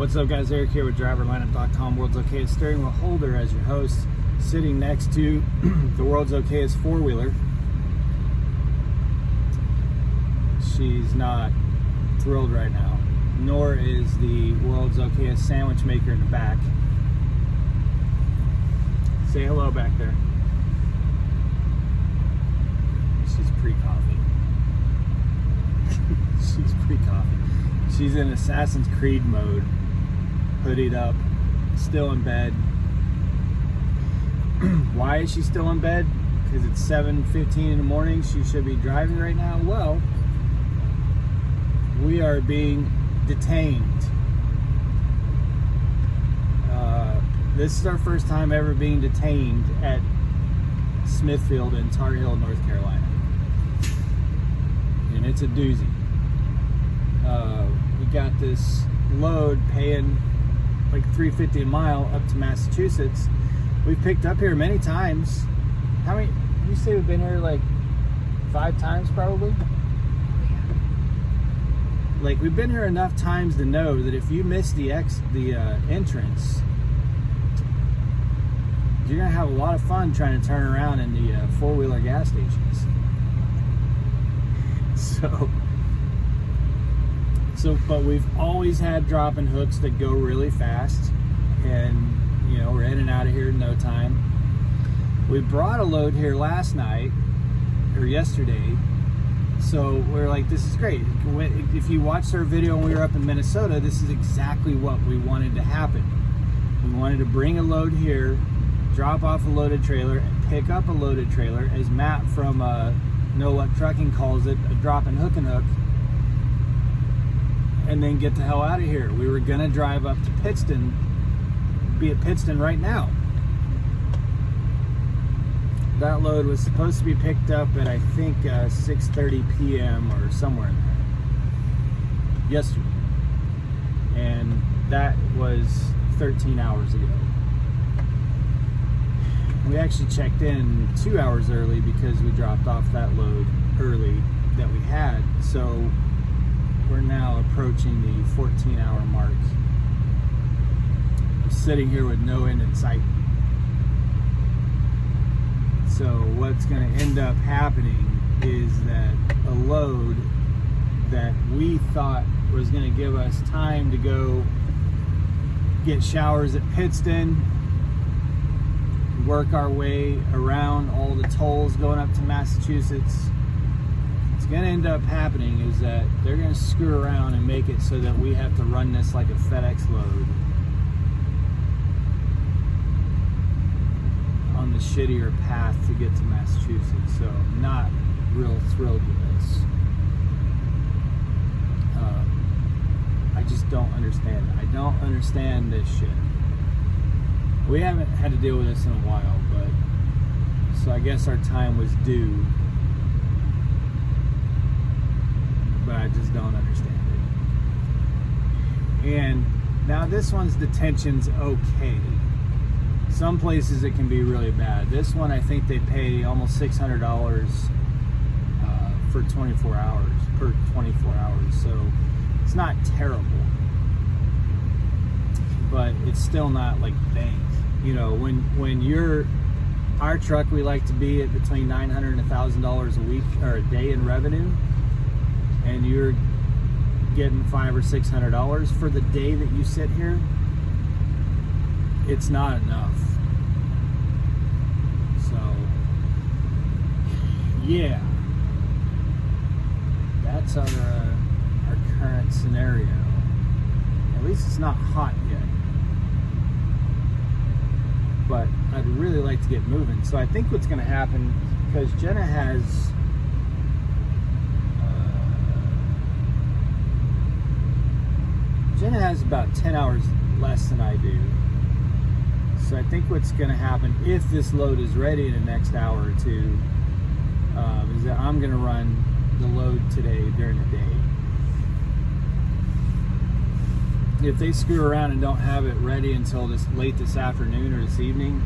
What's up, guys? Eric here with driverlineup.com. World's Okayest steering wheel holder as your host, sitting next to the World's Okayest four-wheeler. She's not thrilled right now, nor is the World's Okayest sandwich maker in the back. Say hello back there. She's pre-coffee. She's pre-coffee. She's in Assassin's Creed mode, hoodied up, still in bed. Why is she still in bed? Because it's 7:15 in the morning. She should be driving right now. Well, we are being detained. This is our first time ever being detained at Smithfield in Tar Heel, North Carolina. And it's a doozy. We got this load paying like $3.50 a mile up to Massachusetts. We've picked up here many times. How many? You say we've been here like 5 times probably? Like, we've been here enough times to know that if you miss the entrance, you're gonna have a lot of fun trying to turn around in the four-wheeler gas stations. But we've always had dropping hooks that go really fast, and you know, we're in and out of here in no time. We brought a load here last night or yesterday, so we're like, this is great. If you watched our video when we were up in Minnesota, this is exactly what we wanted to happen. We wanted to bring a load here, drop off a loaded trailer, and pick up a loaded trailer, as Matt from No Luck Trucking calls it, a drop and hook and hook, and then get the hell out of here. We were gonna drive up to Pittston, be at Pittston right now. That load was supposed to be picked up at, I think, 6:30 p.m. or somewhere in there yesterday, and that was 13 hours ago. We actually checked in 2 hours early because we dropped off that load early that we had, so we're now approaching the 14-hour mark. I'm sitting here with no end in sight. So what's going to end up happening is that a load that we thought was going to give us time to go get showers at Pittston, work our way around all the tolls going up to Massachusetts, what's going to end up happening is that they're going to screw around and make it so that we have to run this like a FedEx load on the shittier path to get to Massachusetts. So I'm not real thrilled with this. I just don't understand. I don't understand this shit. We haven't had to deal with this in a while, but so I guess our time was due. But I just don't understand it. And now this one's detention's okay. Some places it can be really bad. This one, I think they pay almost $600 for 24 hours, per 24 hours. So it's not terrible, but it's still not like bank. You know, when you're, our truck, we like to be at between $900 and $1,000 a week or a day in revenue, and you're getting $500 or $600 for the day that you sit here, it's not enough. So yeah, that's our current scenario. At least it's not hot yet, but I'd really like to get moving. So I think what's going to happen, because Jenna has about 10 hours less than I do. So I think what's going to happen, if this load is ready in the next hour or two, is that I'm going to run the load today during the day. If they screw around and don't have it ready until late this afternoon or this evening,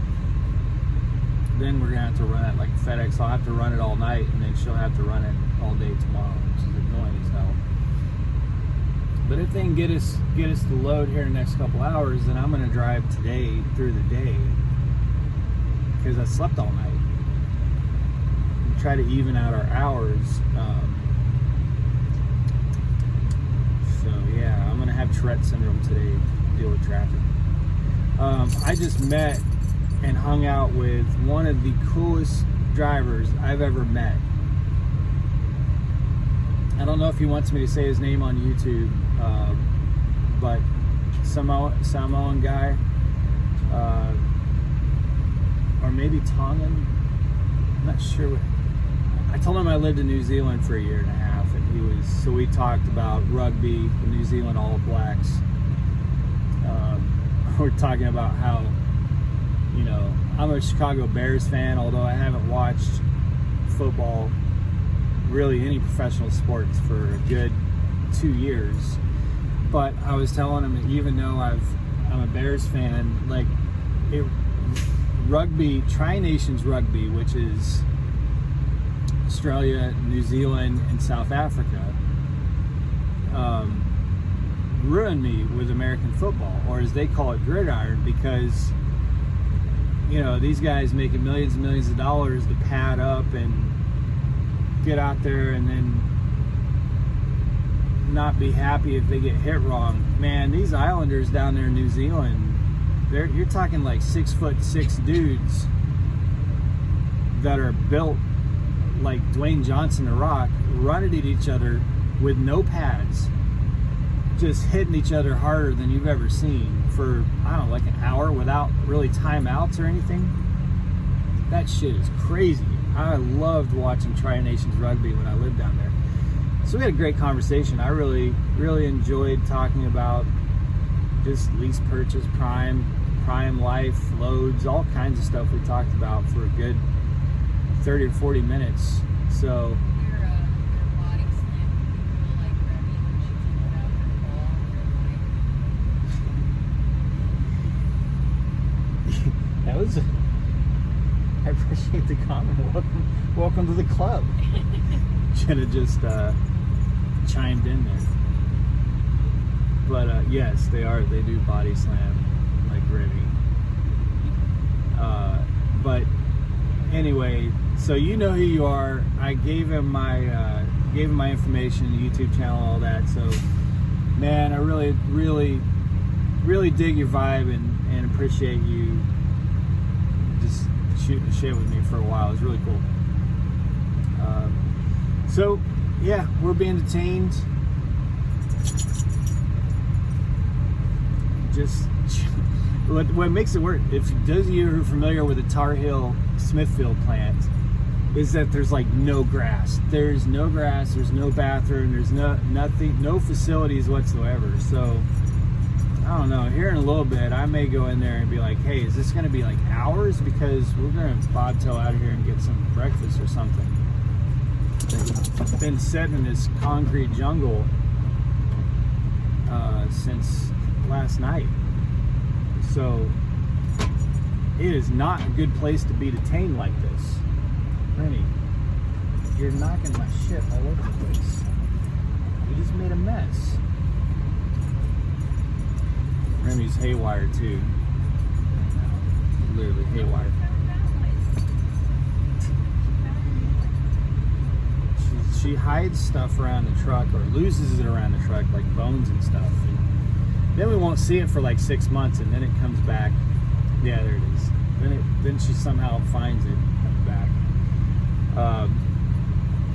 then we're going to have to run it like FedEx. I'll have to run it all night, and then she'll have to run it all day tomorrow, which is annoying as hell. But if they can get us the load here in the next couple hours, then I'm going to drive today through the day because I slept all night. And try to even out our hours. So yeah, I'm going to have Tourette syndrome today to deal with traffic. I just met and hung out with one of the coolest drivers I've ever met. I don't know if he wants me to say his name on YouTube, but Samoan guy, or maybe Tongan. I'm not sure. I told him I lived in New Zealand for a year and a half, and so we talked about rugby, the New Zealand All Blacks. We're talking about how, you know, I'm a Chicago Bears fan, although I haven't watched football, really any professional sports, for a good 2 years. But I was telling him that even though I'm a Bears fan, like rugby, Tri-Nations rugby, which is Australia, New Zealand, and South Africa, ruined me with American football, or as they call it, gridiron, because, you know, these guys making millions and millions of dollars to pad up and get out there and then not be happy if they get hit wrong. Man, these Islanders down there in New Zealand, you're talking like 6'6" dudes that are built like Dwayne Johnson, The Rock, running at each other with no pads, just hitting each other harder than you've ever seen for, I don't know, like an hour without really timeouts or anything. That shit is crazy. I loved watching Tri-Nations rugby when I lived down there. So we had a great conversation. I really, really enjoyed talking about just lease purchase, prime life, loads, all kinds of stuff we talked about for a good 30 or 40 minutes. So body slam people like Remy when she pulled out her ball. that was, I appreciate the comment. Welcome to the club. Jenna just chimed in there. But yes, they do body slam like Remy. But anyway, so you know who you are. I gave him my information, the YouTube channel, all that. So, man, I really, really, really dig your vibe and appreciate you just shooting the shit with me for a while. It was really cool. So, yeah, we're being detained. Just what makes it work, if those of you who are familiar with the Tar Heel Smithfield plant, is that there's like no grass. There's no grass, there's no bathroom, there's nothing, no facilities whatsoever. So I don't know, here in a little bit I may go in there and be like, hey, is this gonna be like hours? Because we're gonna bobtail out of here and get some breakfast or something. I've been sitting in this concrete jungle since last night. So it is not a good place to be detained like this. Rennie, you're knocking my shit all over the place. You just made a mess. Remy's haywire too. Literally haywire. She hides stuff around the truck, or loses it around the truck, like bones and stuff. And then we won't see it for like 6 months, and then it comes back. Yeah, there it is. Then she somehow finds it, comes back.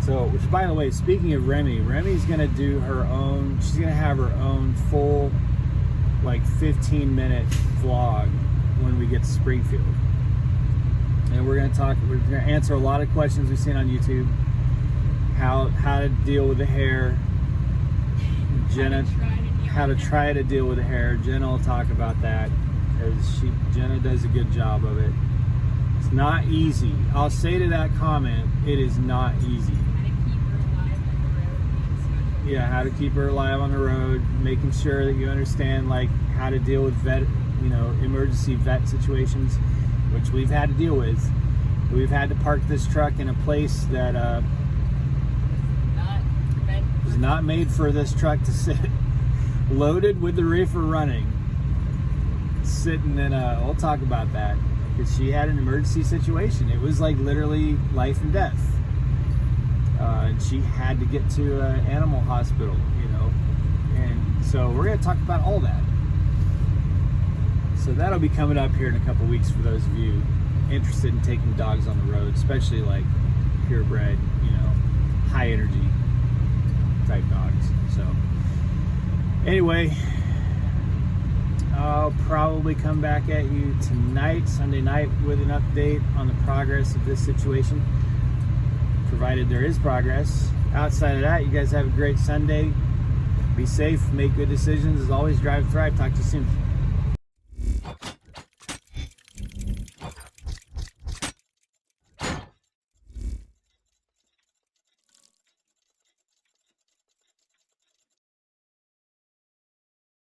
So, which, by the way, speaking of Remy's gonna do her own. She's gonna have her own full, like 15-minute vlog when we get to Springfield, and we're gonna answer a lot of questions we've seen on YouTube. How to deal with the hair. Jenna, how to try to deal with the hair. Jenna will talk about that, because Jenna does a good job of it. It's not easy. I'll say to that comment, it is not easy. Yeah, how to keep her alive on the road, making sure that you understand like how to deal with emergency vet situations, which we've had to deal with. We've had to park this truck in a place that was not made for this truck to sit. loaded with the reefer running, sitting in a, we'll talk about that, because she had an emergency situation. It was like literally life and death. And she had to get to an animal hospital, you know. And so we're going to talk about all that. So that'll be coming up here in a couple weeks for those of you interested in taking dogs on the road, especially like purebred, you know, high energy type dogs. So anyway, I'll probably come back at you tonight, Sunday night, with an update on the progress of this situation, provided there is progress. Outside of that, you guys have a great Sunday. Be safe, make good decisions. As always, drive, thrive. Talk to you soon.